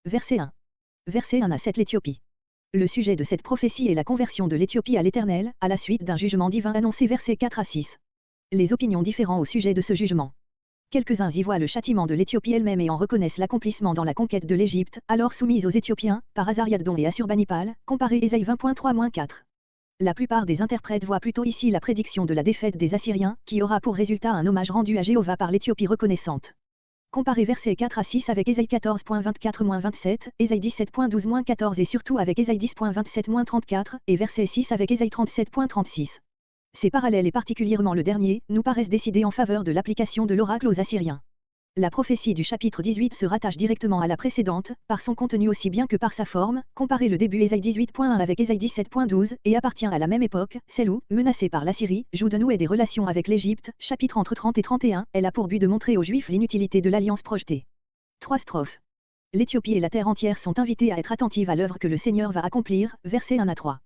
Verset 1. Verset 1 à 7 l'Éthiopie. Le sujet de cette prophétie est la conversion de l'Éthiopie à l'Éternel, à la suite d'un jugement divin annoncé versets 4 à 6. Les opinions diffèrent au sujet de ce jugement. Quelques-uns y voient le châtiment de l'Éthiopie elle-même et en reconnaissent l'accomplissement dans la conquête de l'Égypte, alors soumise aux Éthiopiens, par Azariaddon et Assurbanipal, comparé Ésaïe 20.3-4. La plupart des interprètes voient plutôt ici la prédiction de la défaite des Assyriens, qui aura pour résultat un hommage rendu à Jéhovah par l'Éthiopie reconnaissante. Comparez versets 4 à 6 avec Ésaïe 14.24-27, Ésaïe 17.12-14 et surtout avec Ésaïe 10.27-34, et verset 6 avec Ésaïe 37.36. Ces parallèles et particulièrement le dernier, nous paraissent décidés en faveur de l'application de l'oracle aux Assyriens. La prophétie du chapitre 18 se rattache directement à la précédente, par son contenu aussi bien que par sa forme, comparez le début Ésaïe 18.1 avec Ésaïe 17.12, et appartient à la même époque, celle où, menacée par l'Assyrie, joue de nouer des relations avec l'Égypte, chapitre entre 30 et 31, elle a pour but de montrer aux Juifs l'inutilité de l'alliance projetée. 3 strophes. L'Éthiopie et la terre entière sont invitées à être attentives à l'œuvre que le Seigneur va accomplir, versets 1 à 3.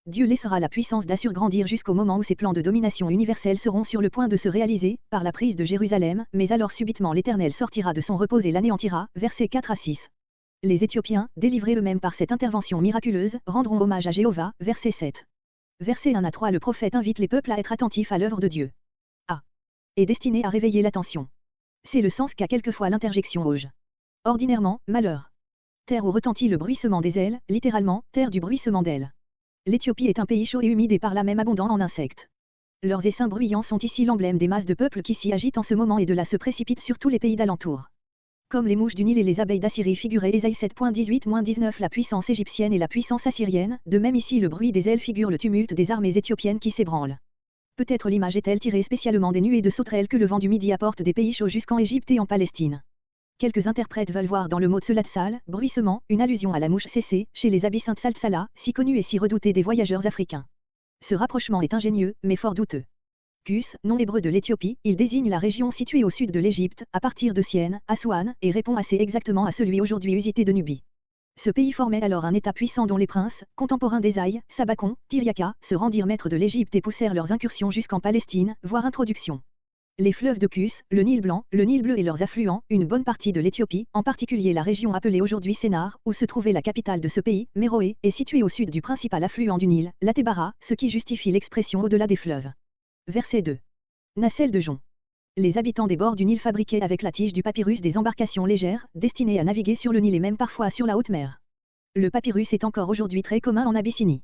Dieu laissera la puissance d'Assur grandir jusqu'au moment où ses plans de domination universelle seront sur le point de se réaliser, par la prise de Jérusalem, mais alors subitement l'Éternel sortira de son repos et l'anéantira, versets 4 à 6. Les Éthiopiens, délivrés eux-mêmes par cette intervention miraculeuse, rendront hommage à Jéhovah, verset 7. Verset 1 à 3 le prophète invite les peuples à être attentifs à l'œuvre de Dieu. A. Est destiné à réveiller l'attention. C'est le sens qu'a quelquefois l'interjection auge. Ordinairement, malheur. Terre où retentit le bruissement des ailes, littéralement, terre du bruissement d'ailes. L'Éthiopie est un pays chaud et humide et par là même abondant en insectes. Leurs essaims bruyants sont ici l'emblème des masses de peuples qui s'y agitent en ce moment et de là se précipitent sur tous les pays d'alentour. Comme les mouches du Nil et les abeilles d'Assyrie figurait Ésaïe 7.18-19 la puissance égyptienne et la puissance assyrienne, de même ici le bruit des ailes figure le tumulte des armées éthiopiennes qui s'ébranlent. Peut-être l'image est-elle tirée spécialement des nuées de sauterelles que le vent du Midi apporte des pays chauds jusqu'en Égypte et en Palestine. Quelques interprètes veulent voir dans le mot tselatsal, bruissement, une allusion à la mouche cessée, chez les Abyssins Tsaltsala, si connue et si redoutée des voyageurs africains. Ce rapprochement est ingénieux, mais fort douteux. Cus, nom hébreu de l'Éthiopie, il désigne la région située au sud de l'Égypte, à partir de Syène, Assouane, et répond assez exactement à celui aujourd'hui usité de Nubie. Ce pays formait alors un État puissant dont les princes, contemporains d'Ésaïe, Sabakon, Tiriaka, se rendirent maîtres de l'Égypte et poussèrent leurs incursions jusqu'en Palestine, voire introduction. Les fleuves de Cus, le Nil blanc, le Nil bleu et leurs affluents, une bonne partie de l'Éthiopie, en particulier la région appelée aujourd'hui Sénar, où se trouvait la capitale de ce pays, Méroé, est située au sud du principal affluent du Nil, la Tébara, ce qui justifie l'expression au-delà des fleuves. Verset 2. Nacelle de jonc. Les habitants des bords du Nil fabriquaient avec la tige du papyrus des embarcations légères, destinées à naviguer sur le Nil et même parfois sur la haute mer. Le papyrus est encore aujourd'hui très commun en Abyssinie.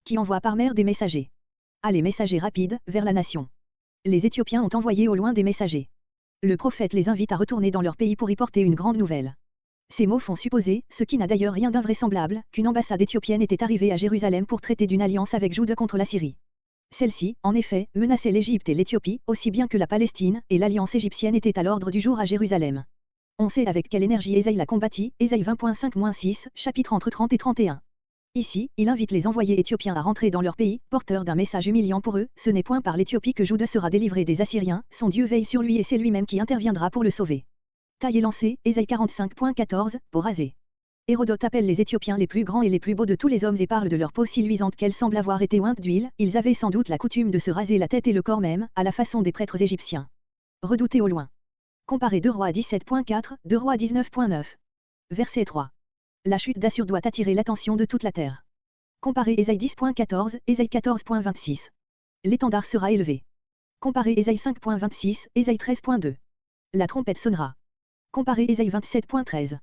Qui envoie par mer des messagers. Allez messagers rapides, vers la nation. Les Éthiopiens ont envoyé au loin des messagers. Le prophète les invite à retourner dans leur pays pour y porter une grande nouvelle. Ces mots font supposer, ce qui n'a d'ailleurs rien d'invraisemblable, qu'une ambassade éthiopienne était arrivée à Jérusalem pour traiter d'une alliance avec Juda contre la Syrie. Celle-ci, en effet, menaçait l'Égypte et l'Éthiopie, aussi bien que la Palestine, et l'alliance égyptienne était à l'ordre du jour à Jérusalem. On sait avec quelle énergie Ésaïe la combattit, Ésaïe 20.5-6, chapitre entre 30 et 31. Ici, il invite les envoyés éthiopiens à rentrer dans leur pays, porteurs d'un message humiliant pour eux, ce n'est point par l'Éthiopie que Juda sera délivré des Assyriens, son Dieu veille sur lui et c'est lui-même qui interviendra pour le sauver. Taille et lancé, Ésaïe 45.14, pour raser. Hérodote appelle les Éthiopiens les plus grands et les plus beaux de tous les hommes et parle de leur peau si luisante qu'elle semble avoir été ointe d'huile, ils avaient sans doute la coutume de se raser la tête et le corps même, à la façon des prêtres égyptiens. Redoutés au loin. Comparez 2 Rois 17.4, 2 Rois 19.9. Verset 3. La chute d'Assur doit attirer l'attention de toute la terre. Comparez Ésaïe 10.14, Ésaïe 14.26. L'étendard sera élevé. Comparez Ésaïe 5.26, Ésaïe 13.2. La trompette sonnera. Comparez Ésaïe 27.13.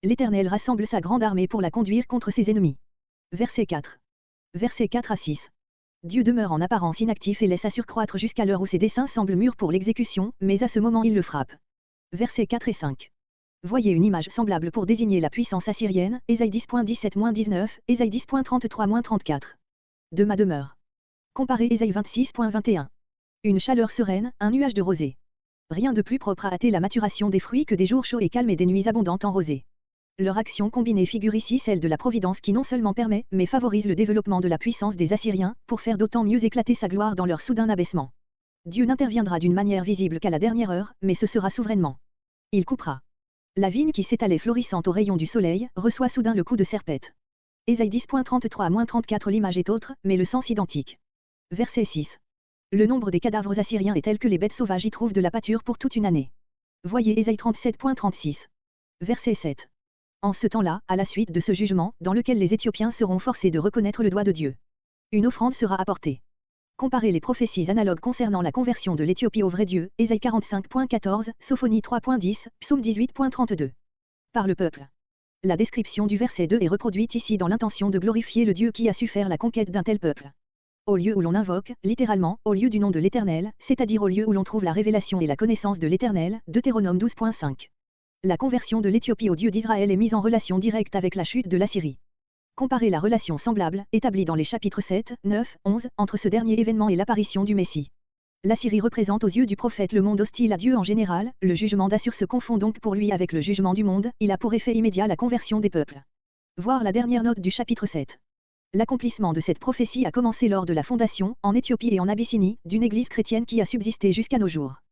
L'Éternel rassemble sa grande armée pour la conduire contre ses ennemis. Verset 4. Versets 4 à 6. Dieu demeure en apparence inactif et laisse Assur croître jusqu'à l'heure où ses desseins semblent mûrs pour l'exécution, mais à ce moment il le frappe. Versets 4 et 5. Voyez une image semblable pour désigner la puissance assyrienne, Ésaïe 10.17-19, Ésaïe 10.33-34. De ma demeure. Comparez Ésaïe 26.21. Une chaleur sereine, un nuage de rosée. Rien de plus propre à hâter la maturation des fruits que des jours chauds et calmes et des nuits abondantes en rosée. Leur action combinée figure ici celle de la providence qui non seulement permet, mais favorise le développement de la puissance des Assyriens, pour faire d'autant mieux éclater sa gloire dans leur soudain abaissement. Dieu n'interviendra d'une manière visible qu'à la dernière heure, mais ce sera souverainement. Il coupera. La vigne qui s'étalait florissante aux rayons du soleil, reçoit soudain le coup de serpette. Ésaïe 10.33-34 L'image est autre, mais le sens identique. Verset 6. Le nombre des cadavres assyriens est tel que les bêtes sauvages y trouvent de la pâture pour toute une année. Voyez Ésaïe 37.36. Verset 7. En ce temps-là, à la suite de ce jugement, dans lequel les Éthiopiens seront forcés de reconnaître le doigt de Dieu, une offrande sera apportée. Comparez les prophéties analogues concernant la conversion de l'Éthiopie au vrai Dieu, Ésaïe 45.14, Sophonie 3.10, Psaume 18.32. Par le peuple. La description du verset 2 est reproduite ici dans l'intention de glorifier le Dieu qui a su faire la conquête d'un tel peuple. Au lieu où l'on invoque, littéralement, au lieu du nom de l'Éternel, c'est-à-dire au lieu où l'on trouve la révélation et la connaissance de l'Éternel, Deutéronome 12.5. La conversion de l'Éthiopie au Dieu d'Israël est mise en relation directe avec la chute de l'Assyrie. Comparez la relation semblable, établie dans les chapitres 7, 9, 11, entre ce dernier événement et l'apparition du Messie. L'Assyrie représente aux yeux du prophète le monde hostile à Dieu en général, le jugement d'Assur se confond donc pour lui avec le jugement du monde, il a pour effet immédiat la conversion des peuples. Voir la dernière note du chapitre 7. L'accomplissement de cette prophétie a commencé lors de la fondation, en Éthiopie et en Abyssinie, d'une église chrétienne qui a subsisté jusqu'à nos jours.